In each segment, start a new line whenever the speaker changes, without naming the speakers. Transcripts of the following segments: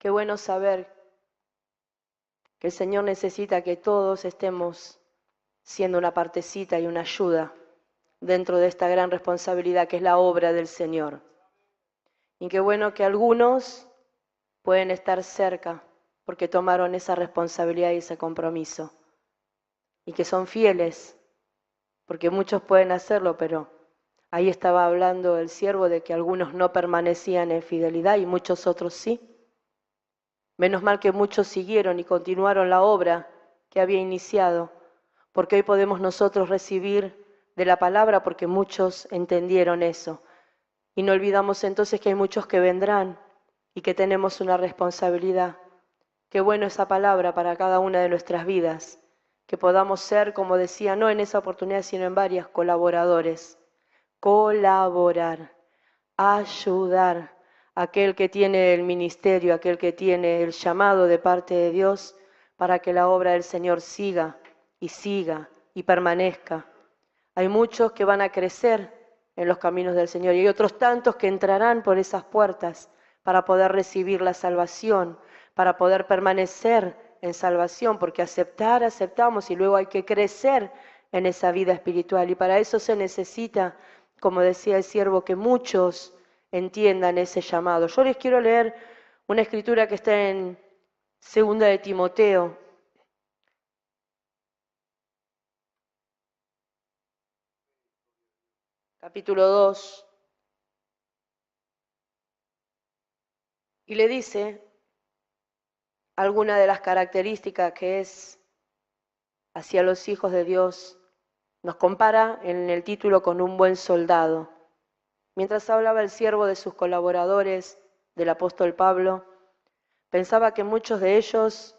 Qué bueno saber que el Señor necesita que todos estemos siendo una partecita y una ayuda dentro de esta gran responsabilidad que es la obra del Señor. Y qué bueno que algunos pueden estar cerca porque tomaron esa responsabilidad y ese compromiso. Y que son fieles, porque muchos pueden hacerlo, pero ahí estaba hablando el siervo de que algunos no permanecían en fidelidad y muchos otros sí. Menos mal que muchos siguieron y continuaron la obra que había iniciado, porque hoy podemos nosotros recibir de la palabra porque muchos entendieron eso. Y no olvidamos entonces que hay muchos que vendrán y que tenemos una responsabilidad. Qué bueno esa palabra para cada una de nuestras vidas, que podamos ser, como decía, no en esa oportunidad, sino en varias, colaboradores. Colaborar, ayudar a aquel que tiene el ministerio, aquel que tiene el llamado de parte de Dios, para que la obra del Señor siga y permanezca. Hay muchos que van a crecer en los caminos del Señor y hay otros tantos que entrarán por esas puertas para poder recibir la salvación, para poder permanecer en salvación, porque aceptamos y luego hay que crecer en esa vida espiritual y para eso se necesita, como decía el siervo, que muchos entiendan ese llamado. Yo les quiero leer una escritura que está en 2 de Timoteo, capítulo 2, y le dice alguna de las características que es hacia los hijos de Dios. Nos compara en el título con un buen soldado. Mientras hablaba el siervo de sus colaboradores, del apóstol Pablo, pensaba que muchos de ellos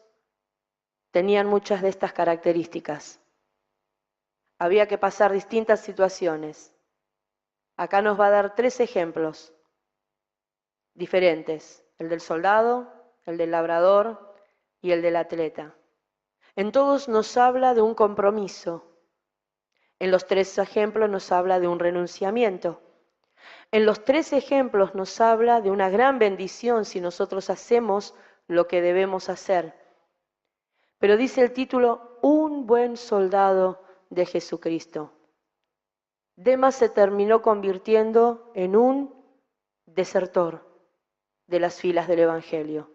tenían muchas de estas características. Había que pasar distintas situaciones. Acá nos va a dar 3 ejemplos diferentes: el del soldado, el del labrador y el del atleta. En todos nos habla de un compromiso. En los 3 ejemplos nos habla de un renunciamiento. En los 3 ejemplos nos habla de una gran bendición si nosotros hacemos lo que debemos hacer. Pero dice el título, un buen soldado de Jesucristo. Demas se terminó convirtiendo en un desertor de las filas del Evangelio.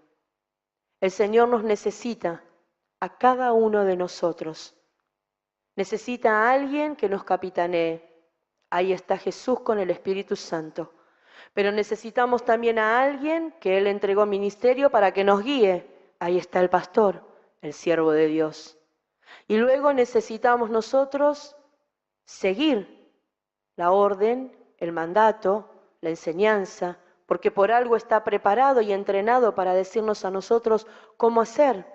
El Señor nos necesita a cada uno de nosotros. Necesita a alguien que nos capitanee. Ahí está Jesús con el Espíritu Santo. Pero necesitamos también a alguien que Él entregó ministerio para que nos guíe. Ahí está el pastor, el siervo de Dios. Y luego necesitamos nosotros seguir la orden, el mandato, la enseñanza, porque por algo está preparado y entrenado para decirnos a nosotros cómo hacer.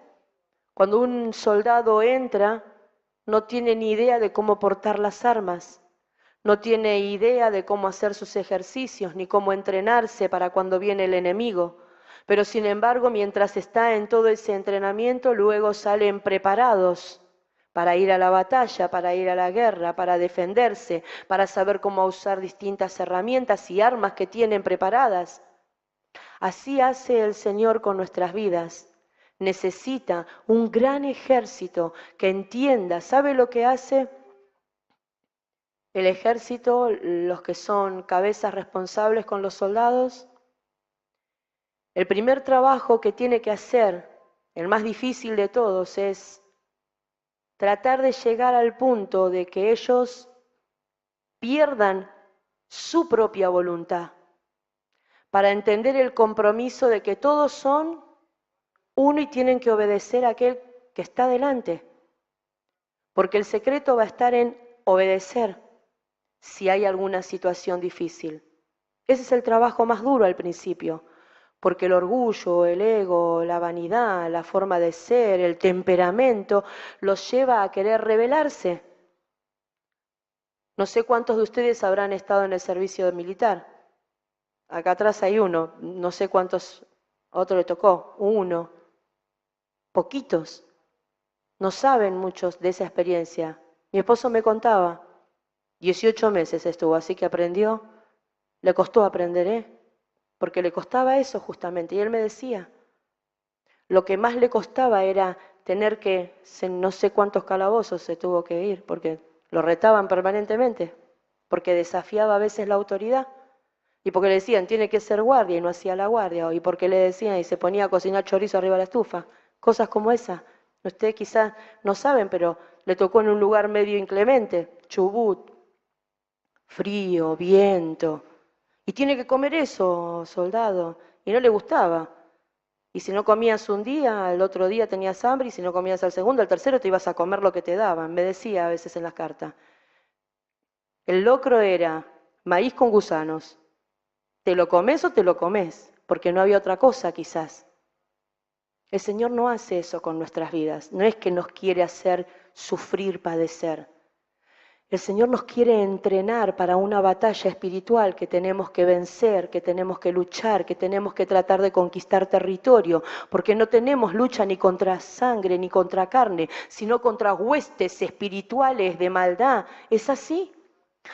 Cuando un soldado entra, no tiene ni idea de cómo portar las armas, no tiene idea de cómo hacer sus ejercicios, ni cómo entrenarse para cuando viene el enemigo. Pero sin embargo, mientras está en todo ese entrenamiento, luego salen preparados para ir a la batalla, para ir a la guerra, para defenderse, para saber cómo usar distintas herramientas y armas que tienen preparadas. Así hace el Señor con nuestras vidas. Necesita un gran ejército que entienda. ¿Sabe lo que hace el ejército, los que son cabezas responsables con los soldados? El primer trabajo que tiene que hacer, el más difícil de todos, es tratar de llegar al punto de que ellos pierdan su propia voluntad, para entender el compromiso de que todos son uno y tienen que obedecer a aquel que está delante. Porque el secreto va a estar en obedecer si hay alguna situación difícil. Ese es el trabajo más duro al principio, porque el orgullo, el ego, la vanidad, la forma de ser, el temperamento, los lleva a querer rebelarse. No sé cuántos de ustedes habrán estado en el servicio militar. Acá atrás hay uno, no sé cuántos, a otro le tocó, uno. Poquitos. No saben muchos de esa experiencia. Mi esposo me contaba, 18 meses estuvo, así que aprendió. Le costó aprender, porque le costaba eso justamente. Y él me decía, lo que más le costaba era tener que, no sé cuántos calabozos se tuvo que ir, porque lo retaban permanentemente, porque desafiaba a veces la autoridad, y porque le decían, tiene que ser guardia, y no hacía la guardia, y porque le decían, y se ponía a cocinar chorizo arriba de la estufa, cosas como esas. Ustedes quizás no saben, pero le tocó en un lugar medio inclemente, Chubut, frío, viento, y tiene que comer eso, soldado, y no le gustaba. Y si no comías un día, el otro día tenías hambre, y si no comías al segundo, al tercero te ibas a comer lo que te daban. Me decía a veces en las cartas. El locro era maíz con gusanos. ¿Te lo comes o te lo comes? Porque no había otra cosa quizás. El Señor no hace eso con nuestras vidas. No es que nos quiere hacer sufrir, padecer. El Señor nos quiere entrenar para una batalla espiritual que tenemos que vencer, que tenemos que luchar, que tenemos que tratar de conquistar territorio, porque no tenemos lucha ni contra sangre ni contra carne, sino contra huestes espirituales de maldad. ¿Es así?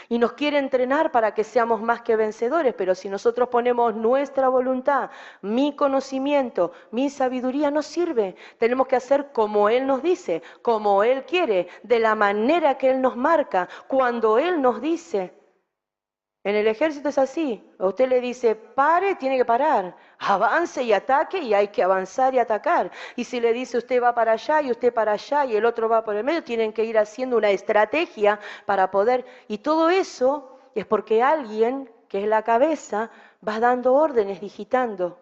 Y nos quiere entrenar para que seamos más que vencedores, pero si nosotros ponemos nuestra voluntad, mi conocimiento, mi sabiduría, no sirve. Tenemos que hacer como Él nos dice, como Él quiere, de la manera que Él nos marca, cuando Él nos dice. En el ejército es así, a usted le dice pare, tiene que parar, avance y ataque y hay que avanzar y atacar. Y si le dice usted va para allá y usted para allá y el otro va por el medio, tienen que ir haciendo una estrategia para poder. Y todo eso es porque alguien, que es la cabeza, va dando órdenes, digitando.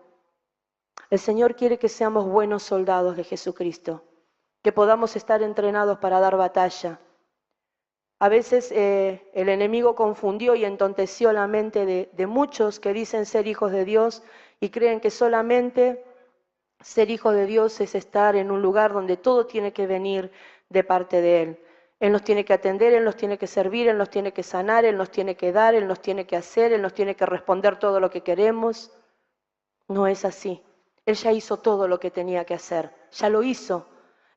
El Señor quiere que seamos buenos soldados de Jesucristo, que podamos estar entrenados para dar batalla. A veces el enemigo confundió y entonteció la mente de muchos que dicen ser hijos de Dios y creen que solamente ser hijo de Dios es estar en un lugar donde todo tiene que venir de parte de Él. Él nos tiene que atender, Él nos tiene que servir, Él nos tiene que sanar, Él nos tiene que dar, Él nos tiene que hacer, Él nos tiene que responder todo lo que queremos. No es así. Él ya hizo todo lo que tenía que hacer, ya lo hizo.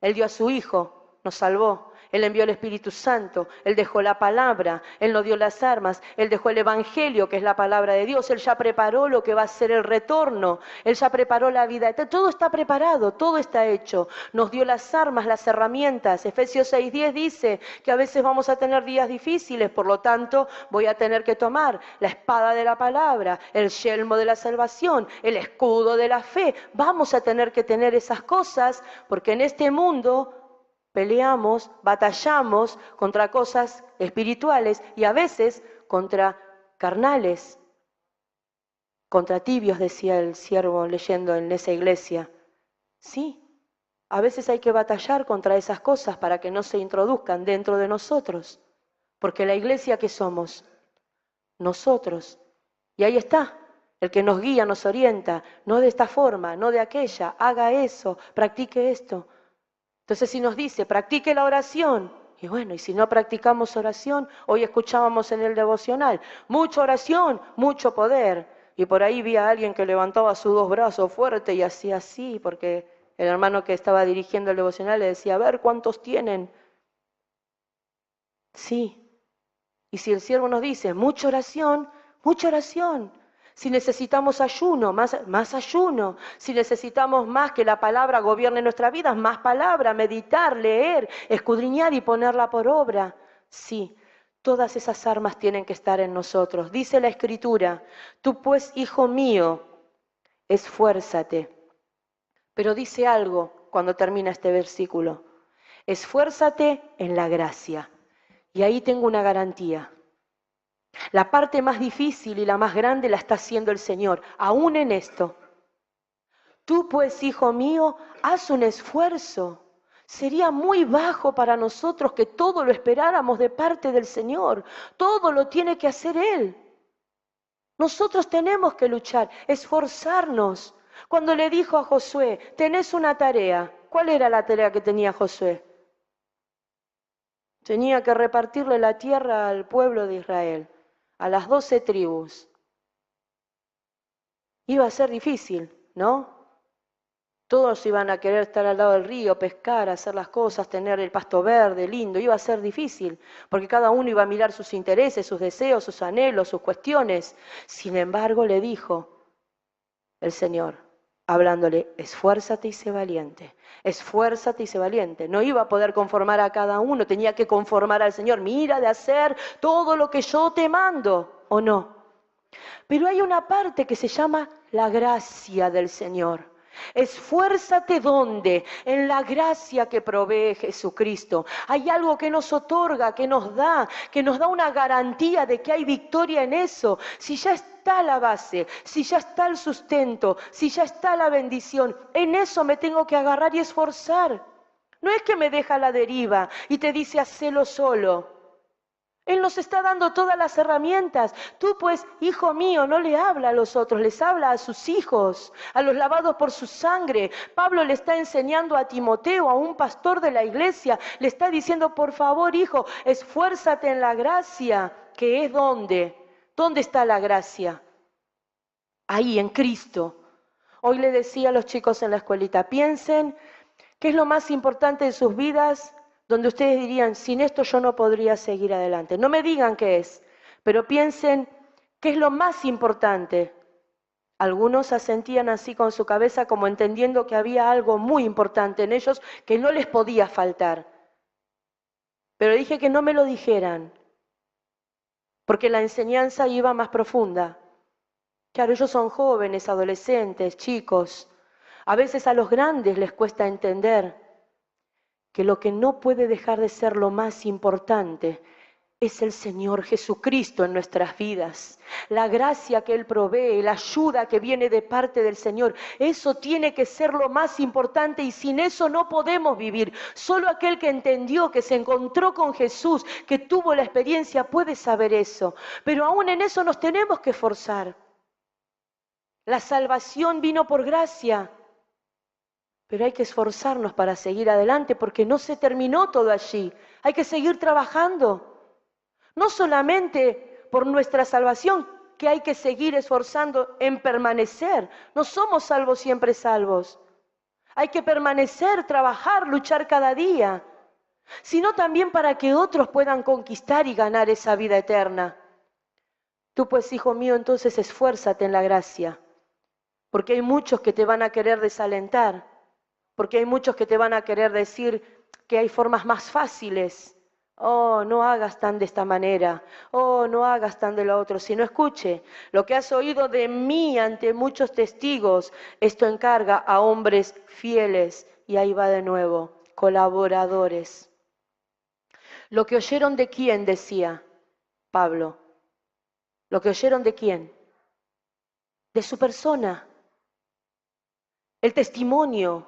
Él dio a su Hijo, nos salvó. Él envió el Espíritu Santo, Él dejó la palabra, Él nos dio las armas, Él dejó el Evangelio, que es la palabra de Dios, Él ya preparó lo que va a ser el retorno, Él ya preparó la vida. Todo está preparado, todo está hecho. Nos dio las armas, las herramientas. Efesios 6:10 dice que a veces vamos a tener días difíciles, por lo tanto voy a tener que tomar la espada de la palabra, el yelmo de la salvación, el escudo de la fe. Vamos a tener que tener esas cosas porque en este mundo peleamos, batallamos contra cosas espirituales y a veces contra carnales, contra tibios, decía el siervo leyendo en esa iglesia. Sí, a veces hay que batallar contra esas cosas para que no se introduzcan dentro de nosotros, porque la iglesia, ¿qué somos? Nosotros. Y ahí está, el que nos guía, nos orienta, no de esta forma, no de aquella, haga eso, practique esto. Entonces si nos dice, practique la oración, y bueno, y si no practicamos oración, hoy escuchábamos en el devocional, mucha oración, mucho poder. Y por ahí vi a alguien que levantaba sus dos brazos fuerte y hacía así, porque el hermano que estaba dirigiendo el devocional le decía, a ver, ¿cuántos tienen? Sí. Y si el siervo nos dice, mucha oración, mucha oración. Si necesitamos ayuno, más ayuno. Si necesitamos más que la palabra gobierne nuestra vida, más palabra, meditar, leer, escudriñar y ponerla por obra. Sí, todas esas armas tienen que estar en nosotros. Dice la Escritura, tú pues, hijo mío, esfuérzate. Pero dice algo cuando termina este versículo. Esfuérzate en la gracia. Y ahí tengo una garantía. La parte más difícil y la más grande la está haciendo el Señor, aún en esto. Tú pues, hijo mío, haz un esfuerzo. Sería muy bajo para nosotros que todo lo esperáramos de parte del Señor. Todo lo tiene que hacer Él. Nosotros tenemos que luchar, esforzarnos. Cuando le dijo a Josué, tenés una tarea. ¿Cuál era la tarea que tenía Josué? Tenía que repartirle la tierra al pueblo de Israel, a las 12 tribus. Iba a ser difícil, ¿no? Todos iban a querer estar al lado del río, pescar, hacer las cosas, tener el pasto verde, lindo. Iba a ser difícil, porque cada uno iba a mirar sus intereses, sus deseos, sus anhelos, sus cuestiones. Sin embargo, le dijo el Señor, hablándole, esfuérzate y sé valiente, esfuérzate y sé valiente. No iba a poder conformar a cada uno, tenía que conformar al Señor. Mira de hacer todo lo que yo te mando, ¿o no? Pero hay una parte que se llama la gracia del Señor. Esfuérzate ¿dónde? En la gracia que provee Jesucristo. Hay algo que nos otorga, que nos da una garantía de que hay victoria en eso. Si ya está la base, si ya está el sustento, si ya está la bendición, en eso me tengo que agarrar y esforzar. No es que me deja a la deriva y te dice hacelo solo. Él nos está dando todas las herramientas. Tú pues, hijo mío, no le habla a los otros, les habla a sus hijos, a los lavados por su sangre. Pablo le está enseñando a Timoteo, a un pastor de la iglesia, le está diciendo, por favor, hijo, esfuérzate en la gracia, que es ¿dónde? ¿Dónde está la gracia? Ahí, en Cristo. Hoy le decía a los chicos en la escuelita, piensen, ¿qué es lo más importante de sus vidas? Donde ustedes dirían, sin esto yo no podría seguir adelante. No me digan qué es, pero piensen, ¿qué es lo más importante? Algunos asentían así con su cabeza como entendiendo que había algo muy importante en ellos que no les podía faltar. Pero dije que no me lo dijeran, porque la enseñanza iba más profunda. Claro, ellos son jóvenes, adolescentes, chicos. A veces a los grandes les cuesta entender que lo que no puede dejar de ser lo más importante es el Señor Jesucristo en nuestras vidas. La gracia que Él provee, la ayuda que viene de parte del Señor, eso tiene que ser lo más importante y sin eso no podemos vivir. Solo aquel que entendió, que se encontró con Jesús, que tuvo la experiencia, puede saber eso. Pero aún en eso nos tenemos que esforzar. La salvación vino por gracia. Pero hay que esforzarnos para seguir adelante porque no se terminó todo allí. Hay que seguir trabajando. No solamente por nuestra salvación, que hay que seguir esforzando en permanecer. No somos salvos siempre salvos. Hay que permanecer, trabajar, luchar cada día. Sino también para que otros puedan conquistar y ganar esa vida eterna. Tú pues, hijo mío, entonces esfuérzate en la gracia. Porque hay muchos que te van a querer desalentar. Porque hay muchos que te van a querer decir que hay formas más fáciles. Oh, no hagas tan de esta manera. Oh, no hagas tan de lo otro. Si no escuche, lo que has oído de mí ante muchos testigos, esto encarga a hombres fieles. Y ahí va de nuevo, colaboradores. Lo que oyeron de quién, decía Pablo. Lo que oyeron de quién. De su persona. El testimonio.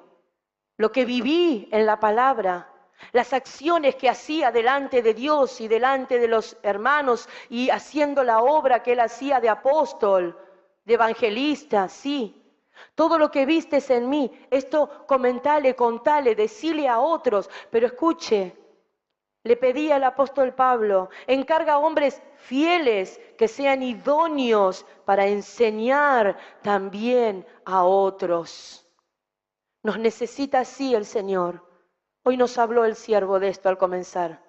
Lo que viví en la palabra, las acciones que hacía delante de Dios y delante de los hermanos y haciendo la obra que él hacía de apóstol, de evangelista, sí. Todo lo que vistes en mí, esto comentale, contale, decile a otros, pero escuche, le pedía al apóstol Pablo, encarga a hombres fieles que sean idóneos para enseñar también a otros. Nos necesita así el Señor. Hoy nos habló el siervo de esto al comenzar.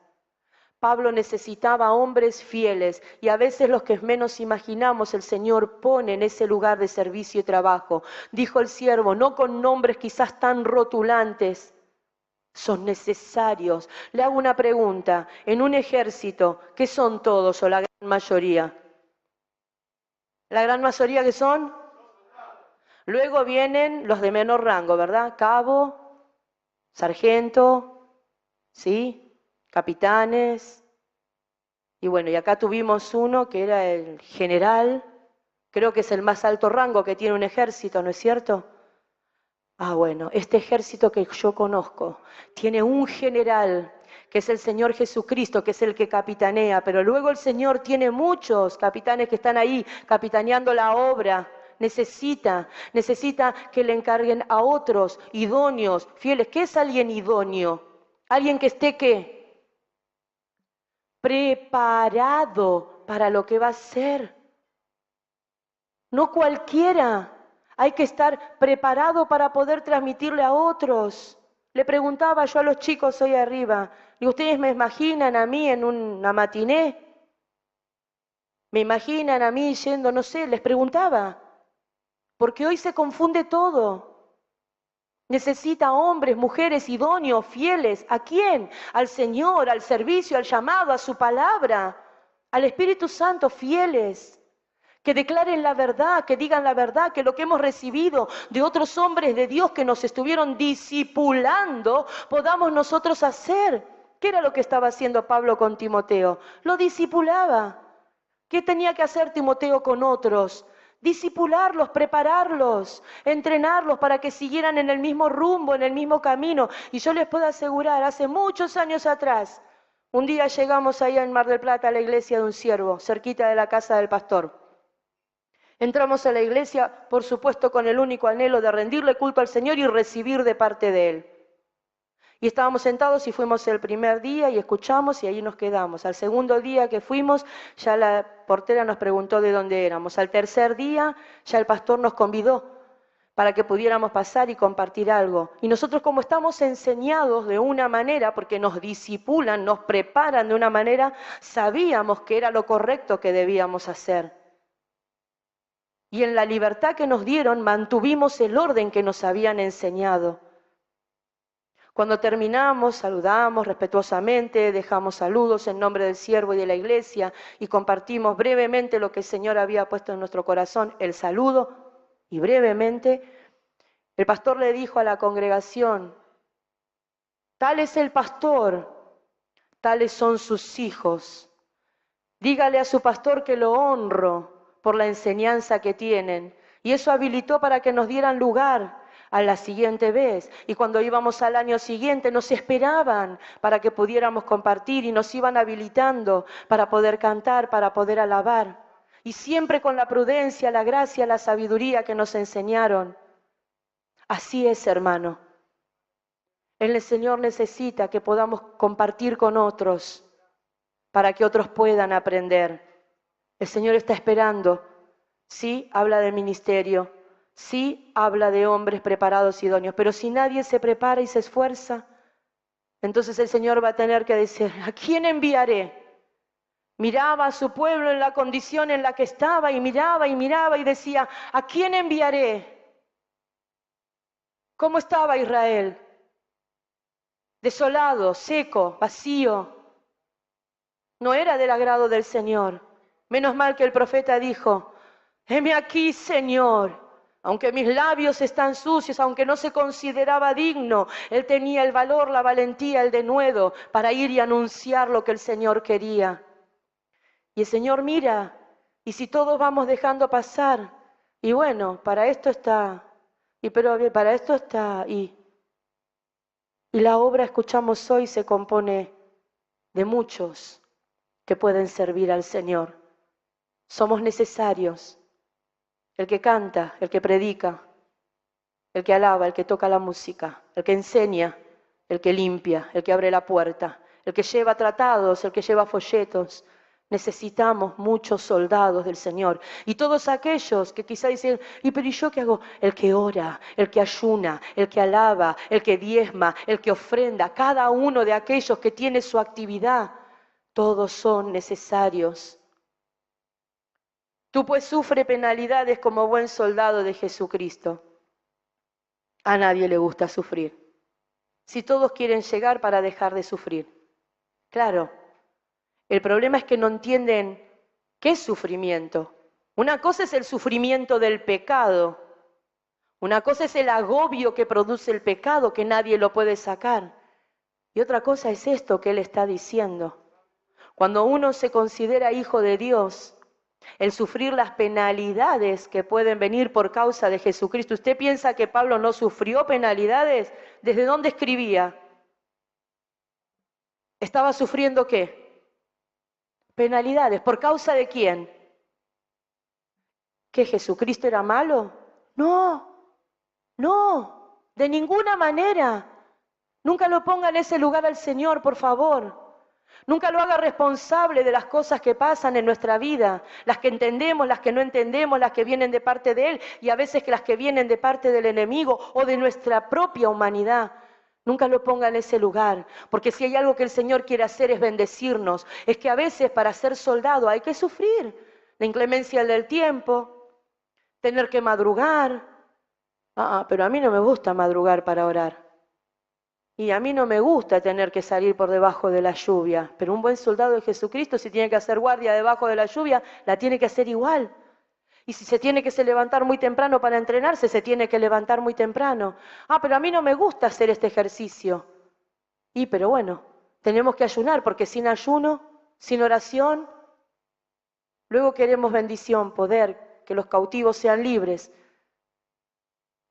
Pablo necesitaba hombres fieles y a veces los que menos imaginamos el Señor pone en ese lugar de servicio y trabajo. Dijo el siervo, no con nombres quizás tan rotulantes, son necesarios. Le hago una pregunta, en un ejército, ¿qué son todos o la gran mayoría? ¿La gran mayoría qué son? Luego vienen los de menor rango, ¿verdad? Cabo, sargento, ¿sí? Capitanes. Y bueno, y acá tuvimos uno que era el general, creo que es el más alto rango que tiene un ejército, ¿no es cierto? Ah, bueno, este ejército que yo conozco tiene un general, que es el Señor Jesucristo, que es el que capitanea, pero luego el Señor tiene muchos capitanes que están ahí capitaneando la obra. Necesita que le encarguen a otros idóneos, fieles. ¿Qué es alguien idóneo? Alguien que esté, ¿qué? Preparado para lo que va a ser. No cualquiera. Hay que estar preparado para poder transmitirle a otros. Le preguntaba yo a los chicos hoy arriba, ¿y ustedes me imaginan a mí en una matiné? ¿Me imaginan a mí yendo, no sé, les preguntaba? Porque hoy se confunde todo. Necesita hombres, mujeres idóneos, fieles. ¿A quién? Al Señor, al servicio, al llamado, a su palabra, al Espíritu Santo, fieles. Que declaren la verdad, que digan la verdad, que lo que hemos recibido de otros hombres de Dios que nos estuvieron discipulando, podamos nosotros hacer. ¿Qué era lo que estaba haciendo Pablo con Timoteo? Lo discipulaba. ¿Qué tenía que hacer Timoteo con otros? Discipularlos, prepararlos, entrenarlos para que siguieran en el mismo rumbo, en el mismo camino. Y yo les puedo asegurar, hace muchos años atrás, un día llegamos allá en Mar del Plata a la iglesia de un siervo, cerquita de la casa del pastor. Entramos a la iglesia, por supuesto, con el único anhelo de rendirle culto al Señor y recibir de parte de Él. Y estábamos sentados y fuimos el primer día y escuchamos y ahí nos quedamos. Al segundo día que fuimos, ya la portera nos preguntó de dónde éramos. Al tercer día, ya el pastor nos convidó para que pudiéramos pasar y compartir algo. Y nosotros, como estamos enseñados de una manera, porque nos disipulan, nos preparan de una manera, sabíamos que era lo correcto que debíamos hacer. Y en la libertad que nos dieron, mantuvimos el orden que nos habían enseñado. Cuando terminamos, saludamos respetuosamente, dejamos saludos en nombre del siervo y de la iglesia y compartimos brevemente lo que el Señor había puesto en nuestro corazón, el saludo, y brevemente el pastor le dijo a la congregación: tal es el pastor, tales son sus hijos. Dígale a su pastor que lo honro por la enseñanza que tienen. Y eso habilitó para que nos dieran lugar a la siguiente vez. Y cuando íbamos al año siguiente nos esperaban para que pudiéramos compartir y nos iban habilitando para poder cantar, para poder alabar. Y siempre con la prudencia, la gracia, la sabiduría que nos enseñaron. Así es, hermano. El Señor necesita que podamos compartir con otros para que otros puedan aprender. El Señor está esperando. Sí, habla del ministerio. Sí, habla de hombres preparados y idóneos. Pero si nadie se prepara y se esfuerza, entonces el Señor va a tener que decir: ¿a quién enviaré? Miraba a su pueblo en la condición en la que estaba y miraba y decía: ¿a quién enviaré? ¿Cómo estaba Israel? Desolado, seco, vacío. No era del agrado del Señor. Menos mal que el profeta dijo: heme aquí, Señor. Aunque mis labios están sucios, aunque no se consideraba digno, él tenía el valor, la valentía, el denuedo para ir y anunciar lo que el Señor quería. Y el Señor mira, y si todos vamos dejando pasar, y bueno, para esto está, para esto está, y la obra, escuchamos hoy, se compone de muchos que pueden servir al Señor. Somos necesarios. El que canta, el que predica, el que alaba, el que toca la música, el que enseña, el que limpia, el que abre la puerta, el que lleva tratados, el que lleva folletos. Necesitamos muchos soldados del Señor. Y todos aquellos que quizá dicen: ¿y pero yo qué hago? El que ora, el que ayuna, el que alaba, el que diezma, el que ofrenda, cada uno de aquellos que tiene su actividad, todos son necesarios. Tú pues sufre penalidades como buen soldado de Jesucristo. A nadie le gusta sufrir. Si todos quieren llegar para dejar de sufrir. Claro, el problema es que no entienden qué es sufrimiento. Una cosa es el sufrimiento del pecado. Una cosa es el agobio que produce el pecado, que nadie lo puede sacar. Y otra cosa es esto que él está diciendo. Cuando uno se considera hijo de Dios, el sufrir las penalidades que pueden venir por causa de Jesucristo. ¿Usted piensa que Pablo no sufrió penalidades? ¿Desde dónde escribía? ¿Estaba sufriendo qué? Penalidades. ¿Por causa de quién? ¿Que Jesucristo era malo? No, de ninguna manera. Nunca lo ponga en ese lugar al Señor, por favor. Nunca lo haga responsable de las cosas que pasan en nuestra vida, las que entendemos, las que no entendemos, las que vienen de parte de Él y a veces las que vienen de parte del enemigo o de nuestra propia humanidad. Nunca lo ponga en ese lugar, porque si hay algo que el Señor quiere hacer es bendecirnos. Es que a veces para ser soldado hay que sufrir la inclemencia del tiempo, tener que madrugar. Pero a mí no me gusta madrugar para orar. Y a mí no me gusta tener que salir por debajo de la lluvia. Pero un buen soldado de Jesucristo, si tiene que hacer guardia debajo de la lluvia, la tiene que hacer igual. Y si se tiene que levantar muy temprano para entrenarse, se tiene que levantar muy temprano. Pero a mí no me gusta hacer este ejercicio. Pero bueno, tenemos que ayunar, porque sin ayuno, sin oración, luego queremos bendición, poder, que los cautivos sean libres.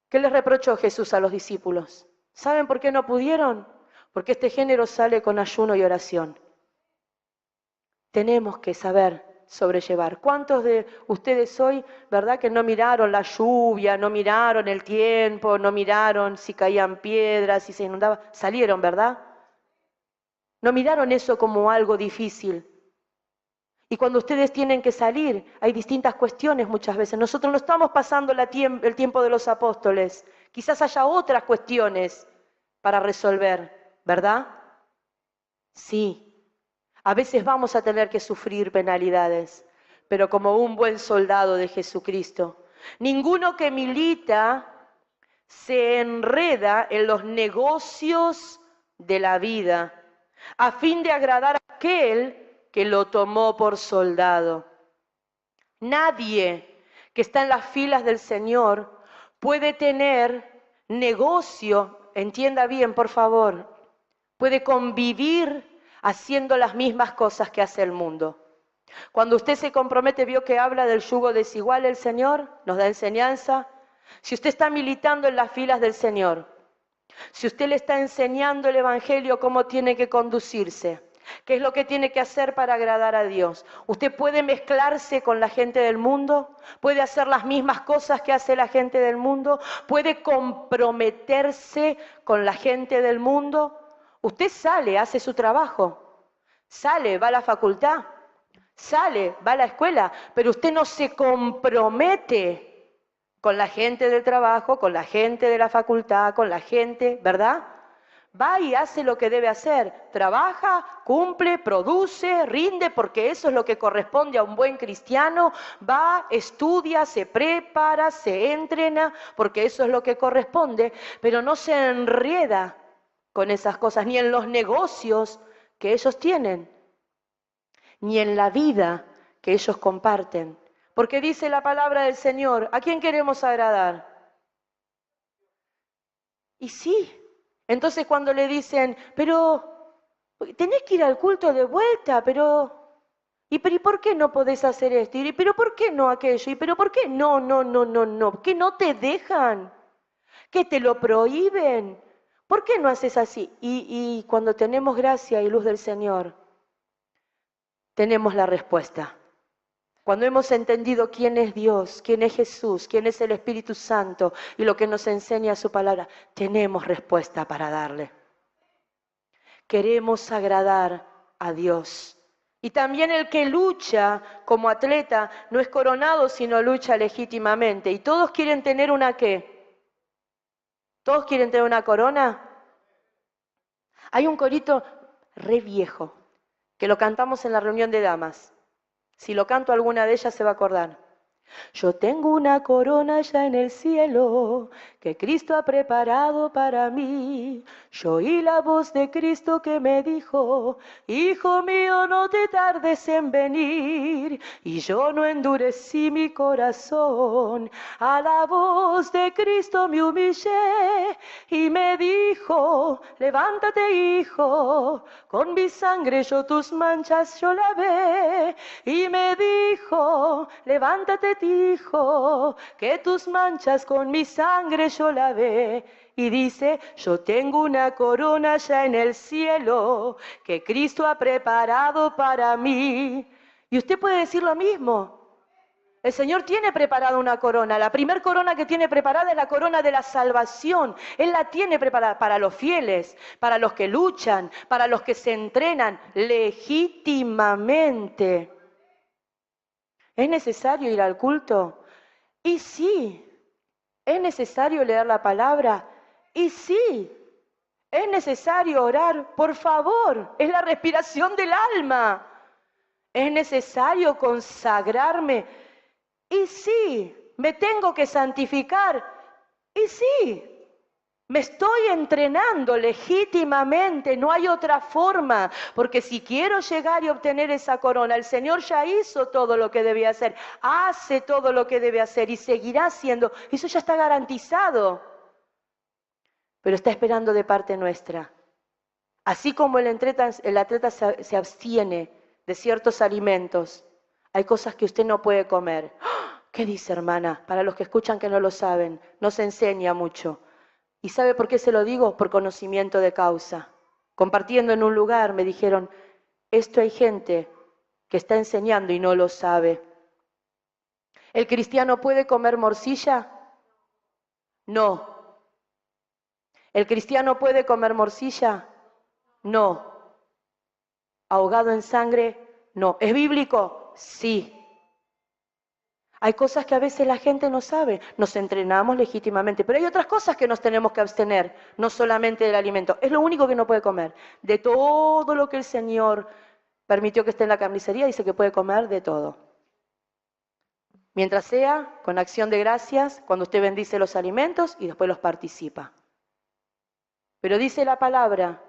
¿Qué les reprochó Jesús a los discípulos? ¿Saben por qué no pudieron? Porque este género sale con ayuno y oración. Tenemos que saber sobrellevar. ¿Cuántos de ustedes hoy, verdad, que no miraron la lluvia, no miraron el tiempo, no miraron si caían piedras, si se inundaba? Salieron, ¿verdad? No miraron eso como algo difícil. Y cuando ustedes tienen que salir, hay distintas cuestiones muchas veces. Nosotros no estamos pasando el tiempo de los apóstoles. Quizás haya otras cuestiones para resolver, ¿verdad? Sí. A veces vamos a tener que sufrir penalidades, pero como un buen soldado de Jesucristo. Ninguno que milita se enreda en los negocios de la vida, a fin de agradar a aquel que lo tomó por soldado. Nadie que está en las filas del Señor puede tener negocio, entienda bien por favor, puede convivir haciendo las mismas cosas que hace el mundo. Cuando usted se compromete, vio que habla del yugo desigual el Señor, nos da enseñanza. Si usted está militando en las filas del Señor, si usted le está enseñando el Evangelio cómo tiene que conducirse, qué es lo que tiene que hacer para agradar a Dios, usted puede mezclarse con la gente del mundo, puede hacer las mismas cosas que hace la gente del mundo, puede comprometerse con la gente del mundo. Usted sale, hace su trabajo, sale, va a la facultad, sale, va a la escuela, pero usted no se compromete con la gente del trabajo, con la gente de la facultad, con la gente, ¿verdad? Va y hace lo que debe hacer, trabaja, cumple, produce, rinde, porque eso es lo que corresponde a un buen cristiano. Va, estudia, se prepara, se entrena, porque eso es lo que corresponde, pero no se enreda con esas cosas, ni en los negocios que ellos tienen, ni en la vida que ellos comparten. Porque dice la palabra del Señor, ¿a quién queremos agradar? Y sí, entonces cuando le dicen, pero tenés que ir al culto de vuelta, ¿y por qué no podés hacer esto? ¿Y pero por qué no aquello? ¿Y pero por qué no? ¿Qué no te dejan? ¿Qué te lo prohíben? ¿Por qué no haces así? Y cuando tenemos gracia y luz del Señor, tenemos la respuesta. Cuando hemos entendido quién es Dios, quién es Jesús, quién es el Espíritu Santo y lo que nos enseña su palabra, tenemos respuesta para darle. Queremos agradar a Dios. Y también el que lucha como atleta no es coronado, sino lucha legítimamente. ¿Y todos quieren tener una qué? ¿Todos quieren tener una corona? Hay un corito re viejo que lo cantamos en la reunión de damas. Si lo canto, alguna de ellas se va a acordar. Yo tengo una corona ya en el cielo que Cristo ha preparado para mí. Yo oí la voz de Cristo que me dijo, hijo mío, no te tardes en venir. Y yo no endurecí mi corazón. A la voz de Cristo me humillé y me dijo, levántate, hijo, con mi sangre yo tus manchas yo lavé. Y me dijo, levántate, hijo, que tus manchas con mi sangre yo lavé. Y dice, yo tengo una corona ya en el cielo que Cristo ha preparado para mí. Y usted puede decir lo mismo. El Señor tiene preparada una corona. La primera corona que tiene preparada es la corona de la salvación. Él la tiene preparada para los fieles, para los que luchan, para los que se entrenan legítimamente. ¿Es necesario ir al culto? Y sí. ¿Es necesario leer la palabra? Y sí. ¿Es necesario orar? Por favor, es la respiración del alma. ¿Es necesario consagrarme? Y sí. me tengo que santificar. Y sí, me estoy entrenando legítimamente, no hay otra forma, porque si quiero llegar y obtener esa corona, el Señor ya hizo todo lo que debía hacer, hace todo lo que debe hacer y seguirá haciendo, eso ya está garantizado, pero está esperando de parte nuestra. Así como el atleta se abstiene de ciertos alimentos, hay cosas que usted no puede comer. ¿Qué dice, hermana? Para los que escuchan que no lo saben, no se enseña mucho. ¿Y sabe por qué se lo digo? Por conocimiento de causa. Compartiendo en un lugar me dijeron, esto hay gente que está enseñando y no lo sabe. ¿El cristiano puede comer morcilla? No. ¿El cristiano puede comer morcilla? No. ¿Ahogado en sangre? No. ¿Es bíblico? Sí. Hay cosas que a veces la gente no sabe, nos entrenamos legítimamente, pero hay otras cosas que nos tenemos que abstener, no solamente del alimento, es lo único que no puede comer. De todo lo que el Señor permitió que esté en la carnicería, dice que puede comer de todo. Mientras sea con acción de gracias, cuando usted bendice los alimentos y después los participa. Pero dice la palabra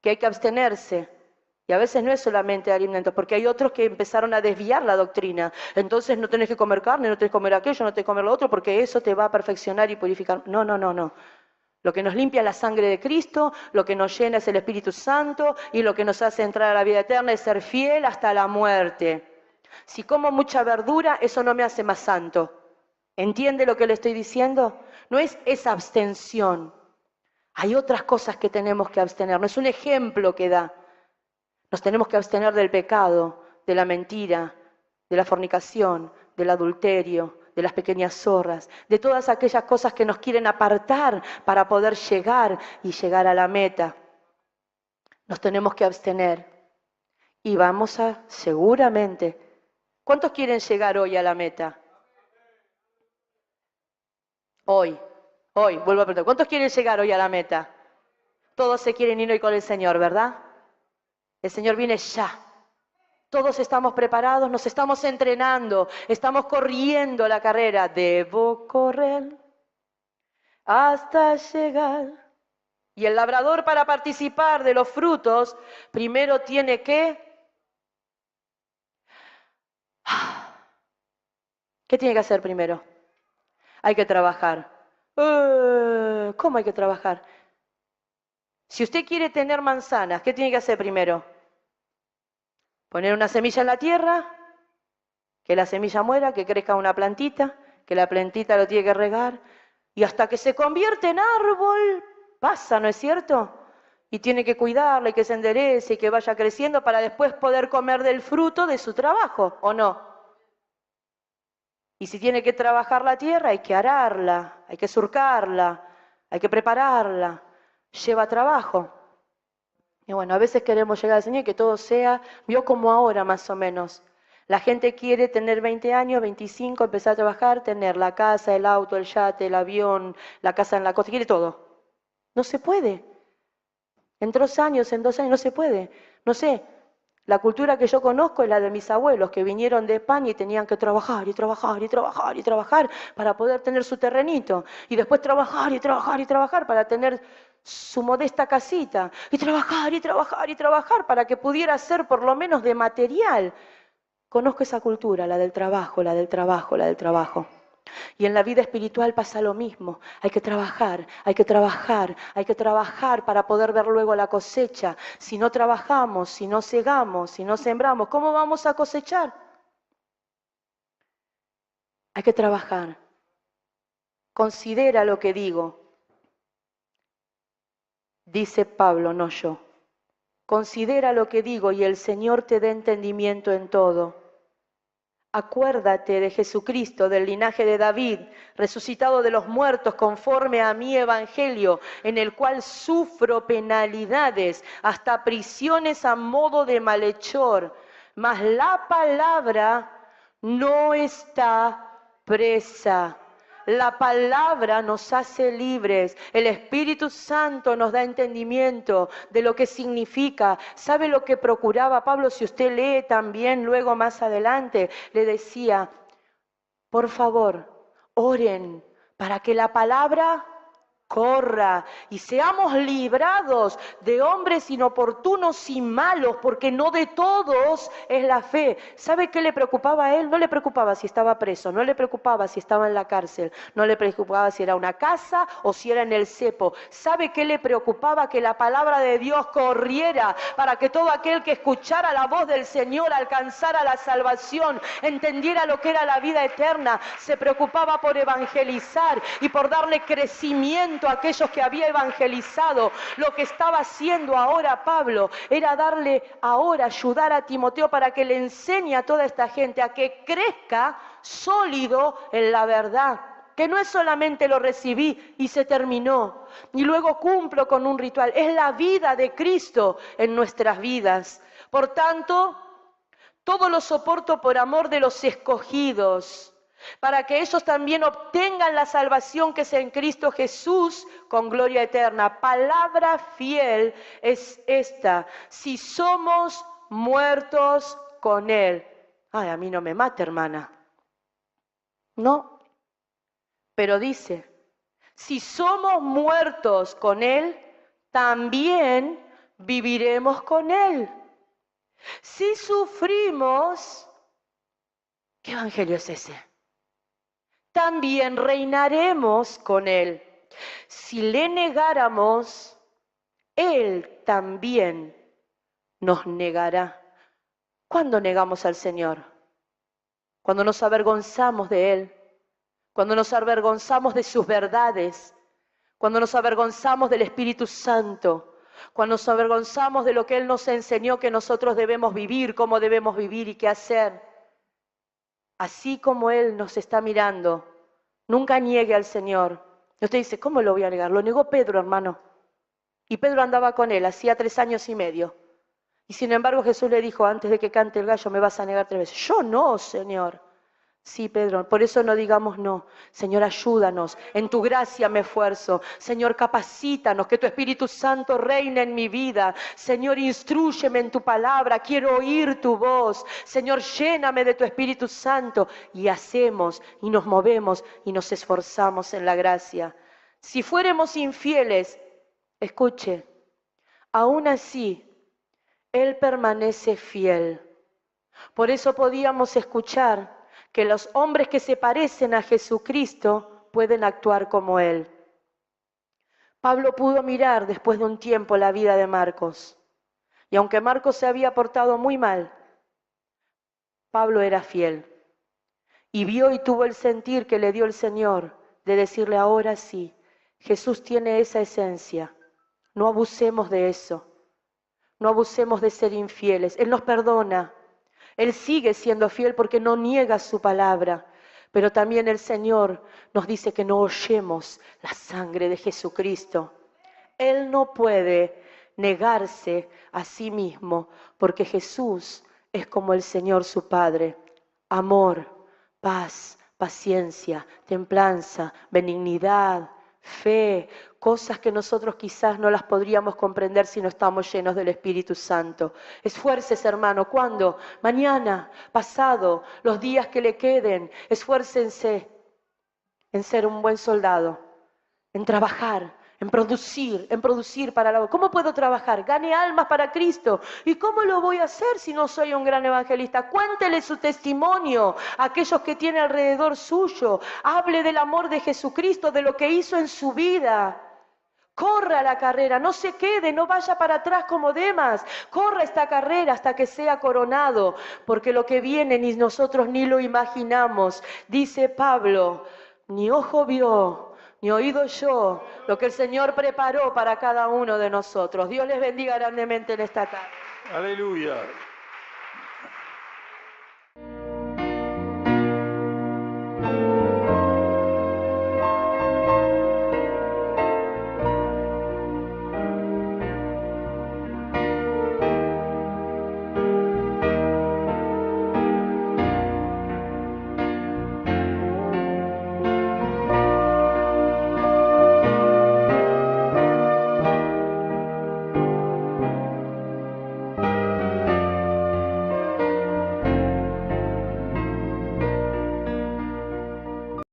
que hay que abstenerse. Y a veces no es solamente alimentos, porque hay otros que empezaron a desviar la doctrina. Entonces no tenés que comer carne, no tenés que comer aquello, no tenés que comer lo otro, porque eso te va a perfeccionar y purificar. No, no, no, no. Lo que nos limpia es la sangre de Cristo, lo que nos llena es el Espíritu Santo y lo que nos hace entrar a la vida eterna es ser fiel hasta la muerte. Si como mucha verdura, eso no me hace más santo. ¿Entiende lo que le estoy diciendo? No es esa abstención. Hay otras cosas que tenemos que abstenernos. Es un ejemplo que da. Nos tenemos que abstener del pecado, de la mentira, de la fornicación, del adulterio, de las pequeñas zorras, de todas aquellas cosas que nos quieren apartar para poder llegar y llegar a la meta. Nos tenemos que abstener y vamos a, seguramente, ¿cuántos quieren llegar hoy a la meta? Hoy, vuelvo a preguntar, ¿cuántos quieren llegar hoy a la meta? Todos se quieren ir hoy con el Señor, ¿verdad? El Señor viene ya. Todos estamos preparados, nos estamos entrenando, estamos corriendo la carrera. Debo correr hasta llegar. Y el labrador, para participar de los frutos, primero tiene que... ¿Qué tiene que hacer primero? Hay que trabajar. ¿Cómo hay que trabajar? Si usted quiere tener manzanas, ¿qué tiene que hacer primero? Poner una semilla en la tierra, que la semilla muera, que crezca una plantita, que la plantita lo tiene que regar, y hasta que se convierte en árbol, pasa, ¿no es cierto? Y tiene que cuidarla y que se enderece y que vaya creciendo para después poder comer del fruto de su trabajo, ¿o no? Y si tiene que trabajar la tierra, hay que ararla, hay que surcarla, hay que prepararla, lleva trabajo. Y bueno, a veces queremos llegar al Señor y que todo sea, vio como ahora más o menos. La gente quiere tener 20 años, 25, empezar a trabajar, tener la casa, el auto, el yate, el avión, la casa en la costa, quiere todo. No se puede. En 3 años, en 2 años, no se puede. No sé, la cultura que yo conozco es la de mis abuelos, que vinieron de España y tenían que trabajar y trabajar y trabajar y trabajar para poder tener su terrenito. Y después trabajar y trabajar y trabajar para tener su modesta casita. Y trabajar y trabajar y trabajar para que pudiera ser por lo menos de material. Conozco esa cultura, la del trabajo, la del trabajo, la del trabajo. Y en la vida espiritual pasa lo mismo. Hay que trabajar, hay que trabajar, hay que trabajar para poder ver luego la cosecha. Si no trabajamos, si no segamos, si no sembramos, ¿cómo vamos a cosechar? Hay que trabajar. Considera lo que digo. Dice Pablo, no yo. Considera lo que digo y el Señor te dé entendimiento en todo. Acuérdate de Jesucristo, del linaje de David, resucitado de los muertos conforme a mi evangelio, en el cual sufro penalidades, hasta prisiones a modo de malhechor. Mas la palabra no está presa. La palabra nos hace libres, el Espíritu Santo nos da entendimiento de lo que significa. ¿Sabe lo que procuraba Pablo? Si usted lee también luego más adelante, le decía, por favor, Oren para que la palabra corra y seamos librados de hombres inoportunos y malos, porque no de todos es la fe. ¿Sabe qué le preocupaba a él? No le preocupaba si estaba preso, no le preocupaba si estaba en la cárcel, no le preocupaba si era una casa o si era en el cepo. ¿Sabe qué le preocupaba? Que la palabra de Dios corriera para que todo aquel que escuchara la voz del Señor alcanzara la salvación, entendiera lo que era la vida eterna. Se preocupaba por evangelizar y por darle crecimiento a aquellos que había evangelizado. Lo que estaba haciendo ahora Pablo era ayudar a Timoteo para que le enseñe a toda esta gente a que crezca sólido en la verdad. Que no es solamente lo recibí y se terminó, y luego cumplo con un ritual. Es la vida de Cristo en nuestras vidas. Por tanto, todo lo soporto por amor de los escogidos, para que ellos también obtengan la salvación que es en Cristo Jesús con gloria eterna. Palabra fiel es esta: si somos muertos con Él. Ay, a mí no me mate, hermana. No, pero dice, si somos muertos con Él, también viviremos con Él. Si sufrimos, ¿qué evangelio es ese? También reinaremos con Él. Si le negáramos, Él también nos negará. ¿Cuándo negamos al Señor? Cuando nos avergonzamos de Él, cuando nos avergonzamos de sus verdades, cuando nos avergonzamos del Espíritu Santo, cuando nos avergonzamos de lo que Él nos enseñó que nosotros debemos vivir, cómo debemos vivir y qué hacer. Así como Él nos está mirando, nunca niegue al Señor. Y usted dice, ¿cómo lo voy a negar? Lo negó Pedro, hermano. Y Pedro andaba con Él, hacía 3 años y medio. Y sin embargo Jesús le dijo, antes de que cante el gallo me vas a negar 3 veces. Yo no, Señor. Sí, Pedro, por eso no digamos no. Señor, ayúdanos, en tu gracia me esfuerzo. Señor, capacítanos, que tu Espíritu Santo reine en mi vida. Señor, instrúyeme en tu palabra, quiero oír tu voz. Señor, lléname de tu Espíritu Santo. Y hacemos, y nos movemos, y nos esforzamos en la gracia. Si fuéramos infieles, escuche, aún así, Él permanece fiel. Por eso podíamos escuchar que los hombres que se parecen a Jesucristo pueden actuar como Él. Pablo pudo mirar después de un tiempo la vida de Marcos. Y aunque Marcos se había portado muy mal, Pablo era fiel. Y vio y tuvo el sentir que le dio el Señor de decirle, ahora sí, Jesús tiene esa esencia. No abusemos de eso. No abusemos de ser infieles. Él nos perdona. Él sigue siendo fiel porque no niega su palabra, pero también el Señor nos dice que no oyemos la sangre de Jesucristo. Él no puede negarse a sí mismo porque Jesús es como el Señor su Padre. Amor, paz, paciencia, templanza, benignidad, fe, cosas que nosotros quizás no las podríamos comprender si no estamos llenos del Espíritu Santo. Esfuércese, hermano. ¿Cuándo? Mañana, pasado, los días que le queden. Esfuércense en ser un buen soldado, en trabajar, en producir para la obra. ¿Cómo puedo trabajar? Gane almas para Cristo. ¿Y cómo lo voy a hacer si no soy un gran evangelista? Cuéntele su testimonio a aquellos que tiene alrededor suyo. Hable del amor de Jesucristo, de lo que hizo en su vida. Corra la carrera, no se quede, no vaya para atrás como Demas. Corra esta carrera hasta que sea coronado, porque lo que viene ni nosotros ni lo imaginamos. Dice Pablo, ni ojo vio, ni oído yo, lo que el Señor preparó para cada uno de nosotros. Dios les bendiga grandemente en esta tarde.
Aleluya.